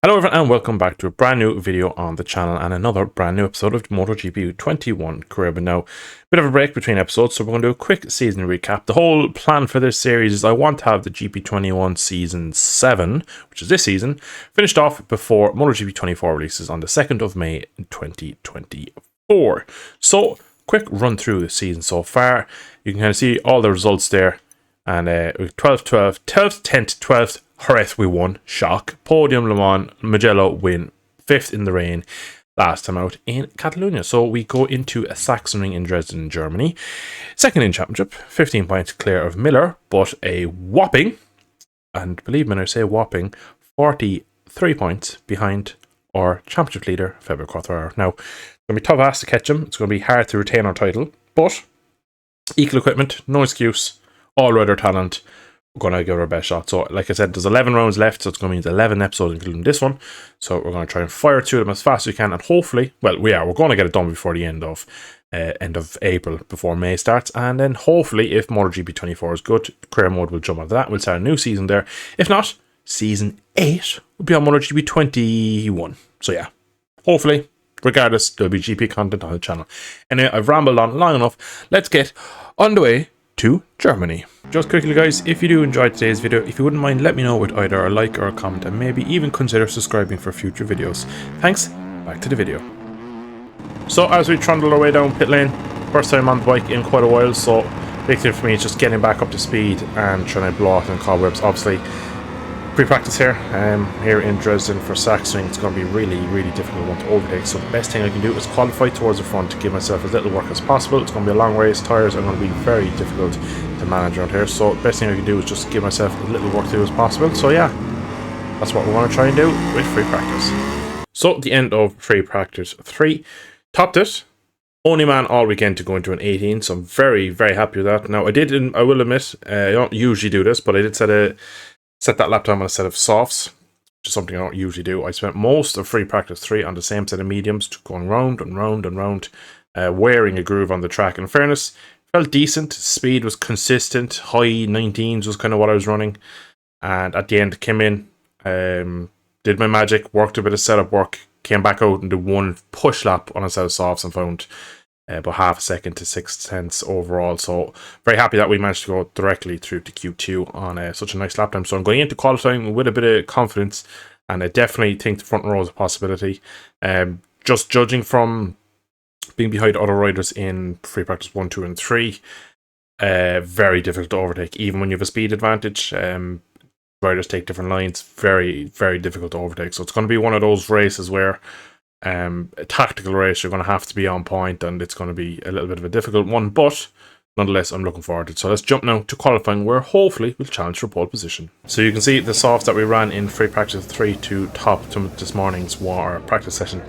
Hello everyone and welcome back to a brand new video on the channel and another brand new episode of MotoGP 21 career. But now, bit of a break between episodes, so we're going to do a quick season recap. The whole plan for this series is I want to have the GP21 Season 7, which is this season, finished off before MotoGP 24 releases on the 2nd of May 2024. So, quick run through the season so far. You can kind of see all the results there. And 12th, 10th, 12th, Jerez we won, shock. Podium Le Mans, Mugello win, 5th in the rain, last time out in Catalonia. So we go into a Sachsenring in Dresden, Germany. Second in championship, 15 points clear of Miller, but a whopping, and believe me when I say whopping, 43 points behind our championship leader, Fabio Quartararo. Now, it's going to be tough ass to catch him. It's going to be hard to retain our title, but equal equipment, no excuse. All-rounder talent, we're going to give it our best shot. So, like I said, there's 11 rounds left, so it's going to be 11 episodes, including this one. So, we're going to try and fire through them as fast as we can, and hopefully, well, we're going to get it done before the end of April, before May starts. And then, hopefully, if MotoGP 24 is good, career mode will jump onto that. We'll start a new season there. If not, Season 8 will be on MotoGP 21. So, yeah, hopefully, regardless, there'll be GP content on the channel. Anyway, I've rambled on long enough. Let's get underway to Germany. Just quickly guys, if you do enjoy today's video, if you wouldn't mind, let me know with either a like or a comment, and maybe even consider subscribing for future videos. Thanks, back to the video. So as we trundle our way down pit lane, first time on the bike in quite a while, so big thing for me is just getting back up to speed and trying to blow out on cobwebs. Obviously pre-practice here in Dresden for Sachsenring. It's going to be really difficult one to overtake, so the best thing I can do is qualify towards the front to give myself as little work as possible. It's going to be a long race, tyres are going to be very difficult to manage around here, so the best thing I can do is just give myself as little work to do as possible. So yeah, that's what we're going to try and do with free practice. So the end of free practice 3, topped it. Only man all weekend to go into an 18, so I'm very happy with that. Now I will admit, I don't usually do this, but I did set that lap time on a set of softs, which is something I don't usually do. I spent most of free practice 3 on the same set of mediums, going round and round and round, wearing a groove on the track. In fairness, felt decent. Speed was consistent. High 19s was kind of what I was running. And at the end, came in, did my magic, worked a bit of setup work, came back out and did one push lap on a set of softs and found about half a second to 6/10 overall. So very happy that we managed to go directly through to Q2 on such a nice lap time. So I'm going into qualifying with a bit of confidence, and I definitely think the front row is a possibility. Just judging from being behind other riders in free practice 1, 2 and 3, very difficult to overtake even when you have a speed advantage. Riders take different lines, very difficult to overtake. So it's going to be one of those races where a tactical race, you're going to have to be on point, and it's going to be a little bit of a difficult one, but nonetheless I'm looking forward to it. So let's jump now to qualifying, where hopefully we'll challenge for pole position. So you can see the softs that we ran in free practice 3 to top to this morning's practice session.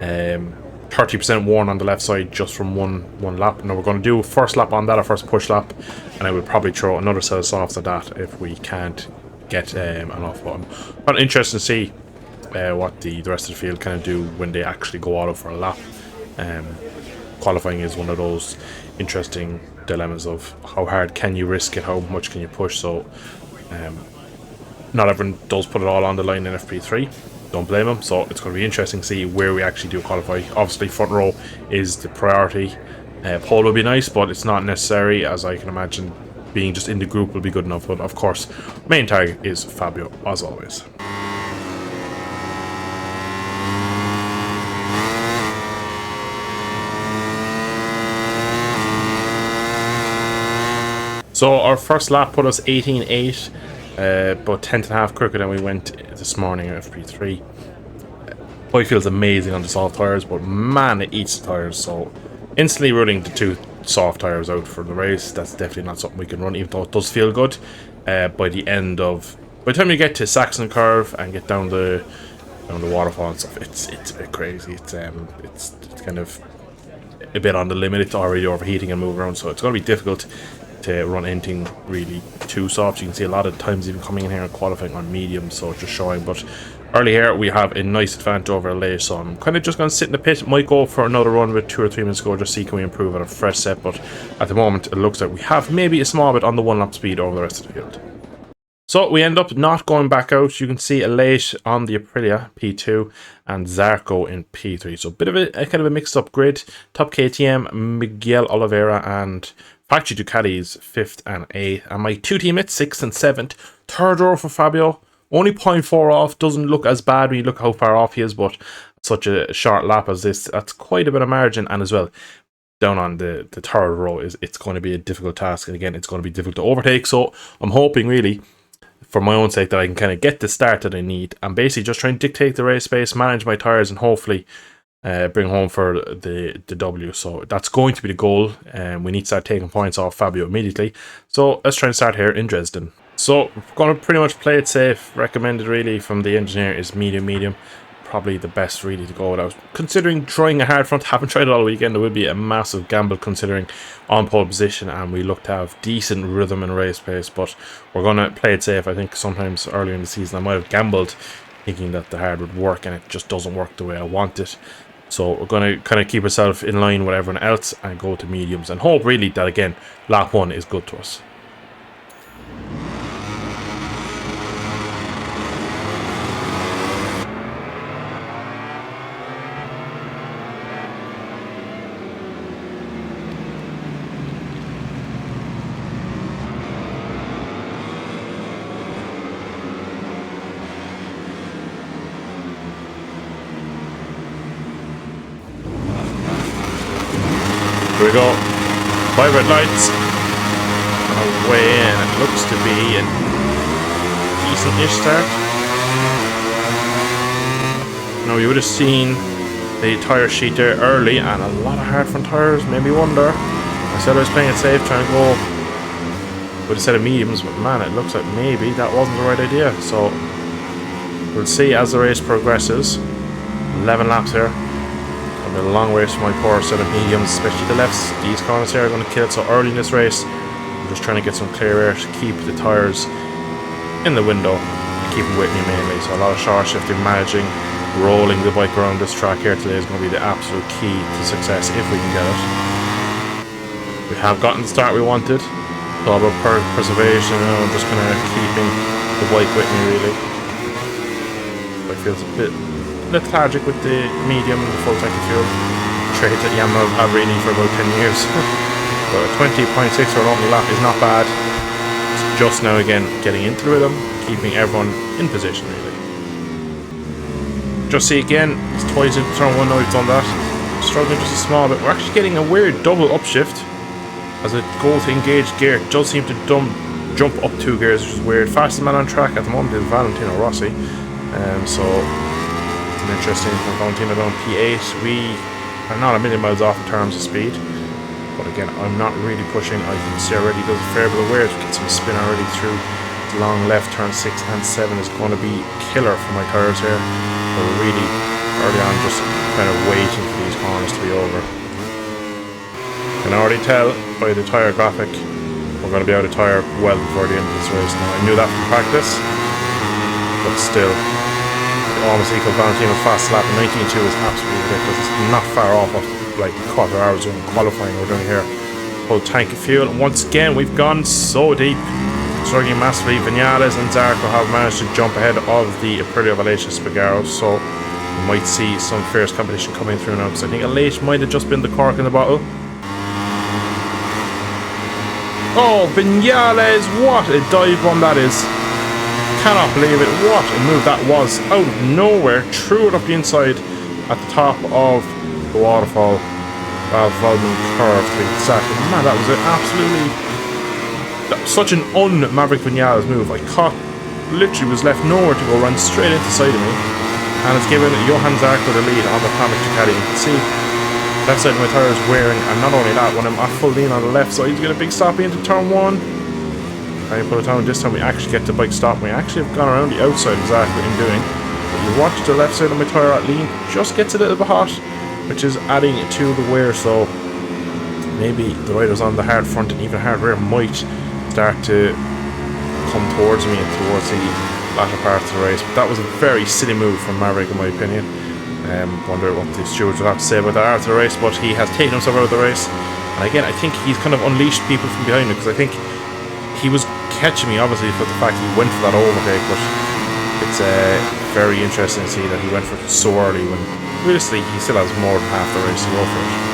30% worn on the left side just from one lap. Now we're going to do a first lap on that, a first push lap, and I will probably throw another set of softs at that if we can't get enough. But interesting to see what the rest of the field kind of do when they actually go auto for a lap. Qualifying is one of those interesting dilemmas of how hard can you risk it, how much can you push. So not everyone does put it all on the line in FP3, don't blame them. So it's going to be interesting to see where we actually do qualify. Obviously front row is the priority. Pole would be nice, but it's not necessary, as I can imagine being just in the group will be good enough. But of course main target is Fabio as always. So our first lap put us 18.8, about 10.5 quicker than we went this morning at FP3. Bike feels amazing on the soft tyres, but man, it eats the tyres. So instantly ruling the 2 soft tyres out for the race. That's definitely not something we can run, even though it does feel good. By the time you get to Saxon Curve and get down the waterfall and stuff, it's a bit crazy. It's kind of a bit on the limit. It's already overheating and moving around, so it's going to be difficult to run anything really too soft. You can see a lot of times even coming in here and qualifying on medium, so just showing. But early here we have a nice advantage over LA, so I'm kind of just going to sit in the pit. Might go for another run with 2 or 3 minutes to go, just see can we improve on a fresh set. But at the moment it looks like we have maybe a small bit on the 1 lap speed over the rest of the field. So we end up not going back out. You can see Elate on the Aprilia P2 and Zarco in P3. So a bit of a kind of a mixed up grid. Top KTM, Miguel Oliveira and Factory Ducati's 5th and 8th. And my two teammates, 6th and 7th. Third row for Fabio. Only 0.4 off. Doesn't look as bad when you look how far off he is, but such a short lap as this, that's quite a bit of margin. And as well, down on the third row, it's going to be a difficult task. And again, it's going to be difficult to overtake. So I'm hoping really, for my own sake, that I can kind of get the start that I need. I'm basically just trying to dictate the race pace, manage my tyres, and hopefully bring home for the W. So that's going to be the goal. We need to start taking points off Fabio immediately. So let's try and start here in Dresden. So we're going to pretty much play it safe. Recommended really from the engineer is medium. Probably the best really to go without. Considering trying a hard front, haven't tried it all weekend, it would be a massive gamble considering on pole position, and we look to have decent rhythm and race pace, but we're going to play it safe. I think sometimes earlier in the season I might have gambled thinking that the hard would work, and it just doesn't work the way I want it. So we're going to kind of keep ourselves in line with everyone else and go to mediums and hope really that again lap 1 is good to us. Here we go. 5 red lights. And away in. It looks to be a decent-ish start. Now you would have seen the tyre sheet there early and a lot of hard front tyres. Made me wonder. I said I was playing it safe, trying to go with a set of mediums, but man, it looks like maybe that wasn't the right idea. So we'll see as the race progresses. 11 laps here. A long race for my poor set of mediums, especially the lefts. These corners here are going to kill it so early in this race. I'm just trying to get some clear air to keep the tyres in the window and keep them with me mainly. So a lot of short shifting, managing, rolling the bike around this track here today is going to be the absolute key to success if we can get it. We have gotten the start we wanted. It's all about preservation, I'm just kind of keeping the bike with me really. It feels a bit lethargic with the medium and the full tank of fuel. Trade that Yamaha have really for about 10 years. But a 20.6 for an opening lap is not bad. It's just now again getting into the rhythm, keeping everyone in position really. Just see again, it's twice into turn 1 now we've done that. Struggling just a small bit. We're actually getting a weird double upshift as it goes to engage gear. It does seem to jump up 2 gears, which is weird. Fastest man on track at the moment is Valentino Rossi. So interesting from Valentino down P8. We are not a million miles off in terms of speed, but again I'm not really pushing. I can see already does a fair bit of wear to get some spin already through the long left. Turn 6 and 7 is going to be killer for my tyres here. We're really early on just kind of waiting for these corners to be over. I can already tell by the tyre graphic we're going to be out of tyre well before the end of this race. Now I knew that from practice, but still almost equal Valentino's fast lap in 19.2 is absolutely ridiculous. It's not far off of like quarter hours in qualifying we're doing here. Full tank of fuel, and once again we've gone so deep, struggling massively. Vinales and Zarco have managed to jump ahead of the Aprilia Valleccia Spargaro, so we might see some fierce competition coming through now, because I think Elate might have just been the cork in the bottle. Oh, Vinales, what a dive bomb that is. Cannot believe it. What a move that was out of nowhere. Threw it up the inside at the top of the waterfall. Volman curve to be exact. Man, that was such an un-Maverick Vinales move. I caught, literally was left nowhere to go, run straight into the side of me, and it's given Johan Zarco the lead on the Pamic Ducati. You can see left side of my tyre is wearing, and not only that, when I'm at full lean on the left side, he's got a big stop into turn 1. I put it down. This time we actually get the bike stop. We actually have gone around the outside exactly in doing. But you watch the left side of my tyre at lean, just gets a little bit hot, which is adding to the wear. So maybe the riders on the hard front and even hard rear might start to come towards me and towards the latter part of the race. But that was a very silly move from Maverick in my opinion. Wonder what the stewards will have to say about that after the race, but he has taken himself out of the race. And again, I think he's kind of unleashed people from behind him, because I think he was catching me, obviously, for the fact he went for that overtake, but it's very interesting to see that he went for it so early when, realistically, he still has more than half the race to go for it.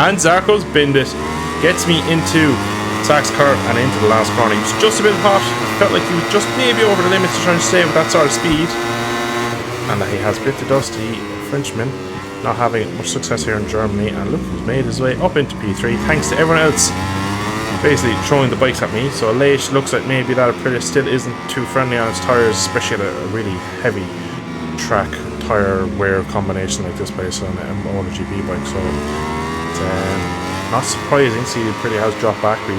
And Zarco's binned it, gets me into Zach's curve and into the last corner. He was just a bit hot. Felt like he was just maybe over the limits to try and stay with that sort of speed. And he has bit the dusty Frenchman, not having much success here in Germany. And look, he's made his way up into P3 thanks to everyone else basically throwing the bikes at me. So late looks like maybe that Aprilia still isn't too friendly on its tyres, especially at a really heavy track tyre wear combination like this place on a MotoGP bike. So not surprising, see it pretty has dropped back. We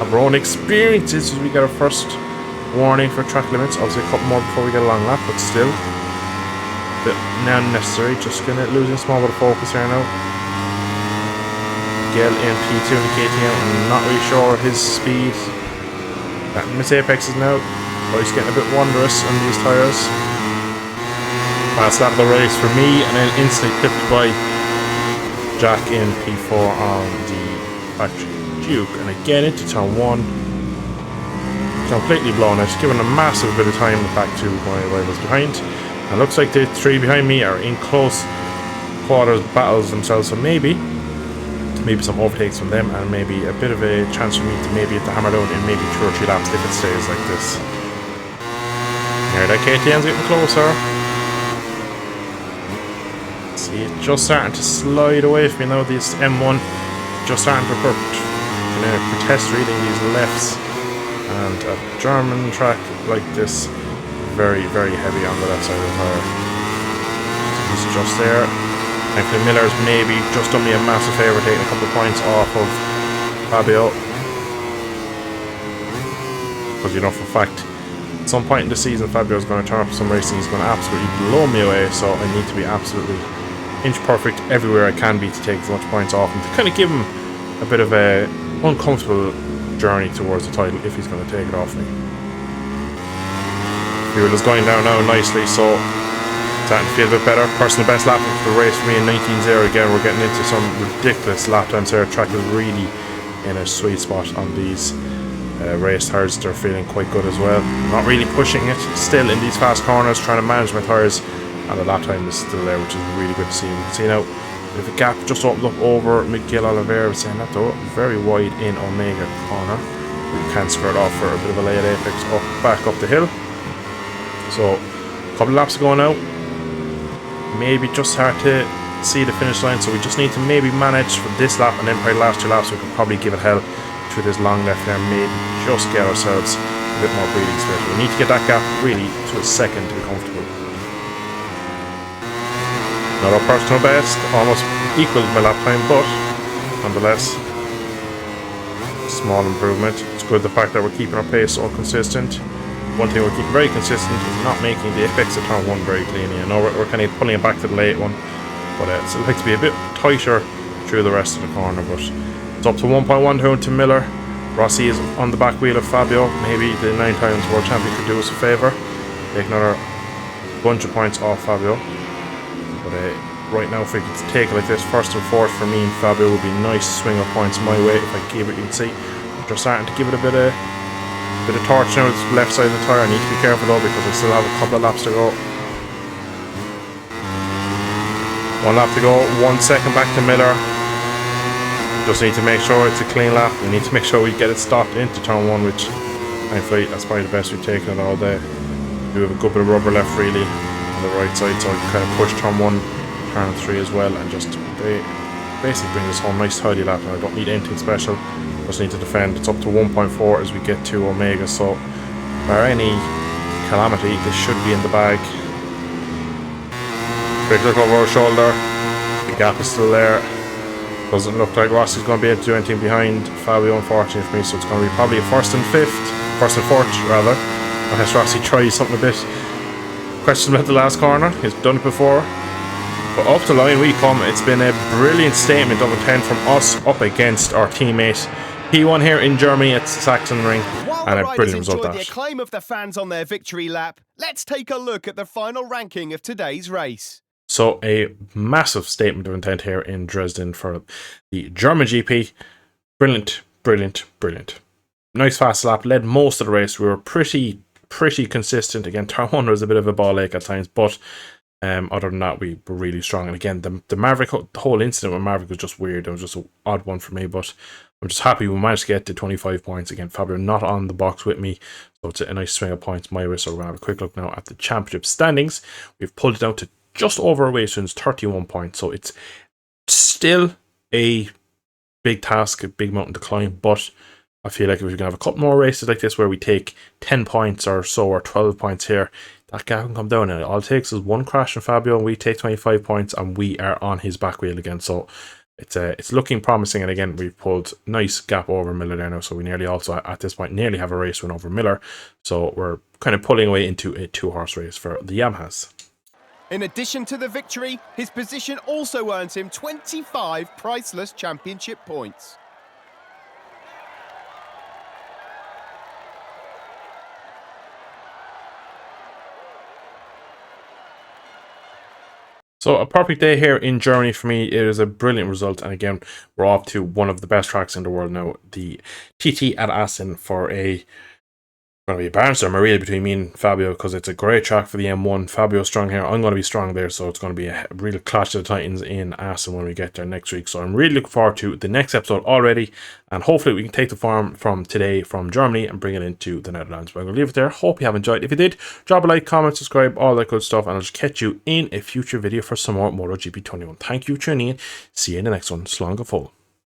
have our own experiences as we get our first warning for track limits. Obviously a couple more before we get a long lap, but still a bit unnecessary. Just gonna losing a small bit of focus here now. Gale in P2 and KTM, I'm not really sure his speed. That miss apexes now, but he's getting a bit wondrous on these tyres. Last lap of the race for me, and then instantly clipped by Jack in P4 on the factory Duke, and again into turn 1. Completely blown out, giving a massive bit of time back to my rivals behind. And looks like the three behind me are in close quarters battles themselves, so maybe some overtakes from them, and maybe a bit of a chance for me to maybe hit the hammer down in maybe 2 or 3 laps if it stays like this. Here, that KTM's getting closer. See it just starting to slide away from me now. This M1 just starting to protest reading these lefts, and a German track like this, very heavy on the left side of the tyre. So he's just there. Thankfully Miller's maybe just done me a massive favour, taking a couple of points off of Fabio, because you know for a fact at some point in the season Fabio's going to turn up some racing, he's going to absolutely blow me away, so I need to be absolutely inch perfect everywhere I can be to take as much points off and to kind of give him a bit of a uncomfortable journey towards the title if he's going to take it off me. Fuel is going down now nicely, so starting to feel a bit better. Personal best lap of the race for me in 19.0 again. We're getting into some ridiculous lap times here. Track is really in a sweet spot on these race tyres. They're feeling quite good as well. Not really pushing it still in these fast corners, trying to manage my tyres, and the lap time is still there, which is really good to see. We can see now if a gap just opened up over Miguel Oliveira, saying that though, very wide in Omega corner. We can skirt off for a bit of a late apex back up the hill. So a couple of laps to go now. Maybe just hard to see the finish line, so we just need to maybe manage for this lap, and then probably the last 2 laps we can probably give it hell through this long left there, maybe just get ourselves a bit more breathing space. We need to get that gap really to a second to be comfortable. Not our personal best, almost equal my lap time, but nonetheless, small improvement. It's good the fact that we're keeping our pace so consistent. One thing we're keeping very consistent is not making the apex of turn 1 very cleanly. I know we're kind of pulling it back to the late one, but it's like to be a bit tighter through the rest of the corner. But it's up to 1.1 down to Miller. Rossi is on the back wheel of Fabio. Maybe the 9 times world champion could do us a favour, take another bunch of points off Fabio. But right now, if we could take it like this, first and fourth for me and Fabio would be a nice swing of points my way. If I keep it, you can see they're starting to give it a bit of torch now. It's left side of the tyre. I need to be careful though, because I still have a couple of laps to go. 1 lap to go, 1 second back to Miller. Just need to make sure it's a clean lap. We need to make sure we get it stopped into turn 1, which thankfully that's probably the best we've taken it all day. We have a good bit of rubber left really on the right side, so I can kind of push turn 1, turn 3 as well, and just basically bring this home. Nice tidy lap, and I don't need anything special, just need to defend. It's up to 1.4 as we get to Omega, so bar any calamity this should be in the bag. Quick look over our shoulder, the gap is still there. Doesn't look like Rossi's going to be able to do anything behind Fabio, unfortunately for me, so it's going to be probably a first and fourth rather, unless Rossi tries something a bit questionable at the last corner. He's done it before. But up the line we come. It's been a brilliant statement of a 10 from us up against our teammate P1 here in Germany at Sachsenring, and a brilliant result the acclaim of the fans on their victory lap, let's take a look at the final ranking of today's race. So a massive statement of intent here in Dresden for the German GP. Brilliant, brilliant, brilliant. Nice fast lap, led most of the race. We were pretty consistent. Again, turn 1 was a bit of a ball ache at times, but other than that, we were really strong. And again, the Maverick, the whole incident with Maverick was just weird. It was just an odd one for me, but I'm just happy we managed to get to 25 points. Again, Fabio not on the box with me, so it's a nice swing of points my way. So we're going to have a quick look now at the championship standings. We've pulled it down to just over a race, so it's 31 points. So it's still a big task, a big mountain to climb, but I feel like if we can have a couple more races like this where we take 10 points or so, or 12 points here, that gap can come down, and all it takes is one crash from Fabio and we take 25 points and we are on his back wheel again. So it's looking promising, and again, we've pulled nice gap over Miller there now, so we nearly also at this point nearly have a race win over Miller. So we're kind of pulling away into a 2-horse race for the Yamahas. In addition to the victory, his position also earns him 25 priceless championship points. So a perfect day here in Germany for me. It is a brilliant result, and again, we're off to one of the best tracks in the world now, the TT at Assen, for a going to be a barnstorm really between me and Fabio, because it's a great track for the M1. Fabio's strong here, I'm going to be strong there, so it's going to be a real clash of the titans in Assen when we get there next week. So I'm really looking forward to the next episode already, and hopefully we can take the form from today from Germany and bring it into the Netherlands. But I'm going to leave it there. Hope you have enjoyed. If you did, drop a like, comment, subscribe, all that good stuff, and I'll just catch you in a future video for some more MotoGP 21. Thank you for tuning in. See you in the next one. Slán go fóill.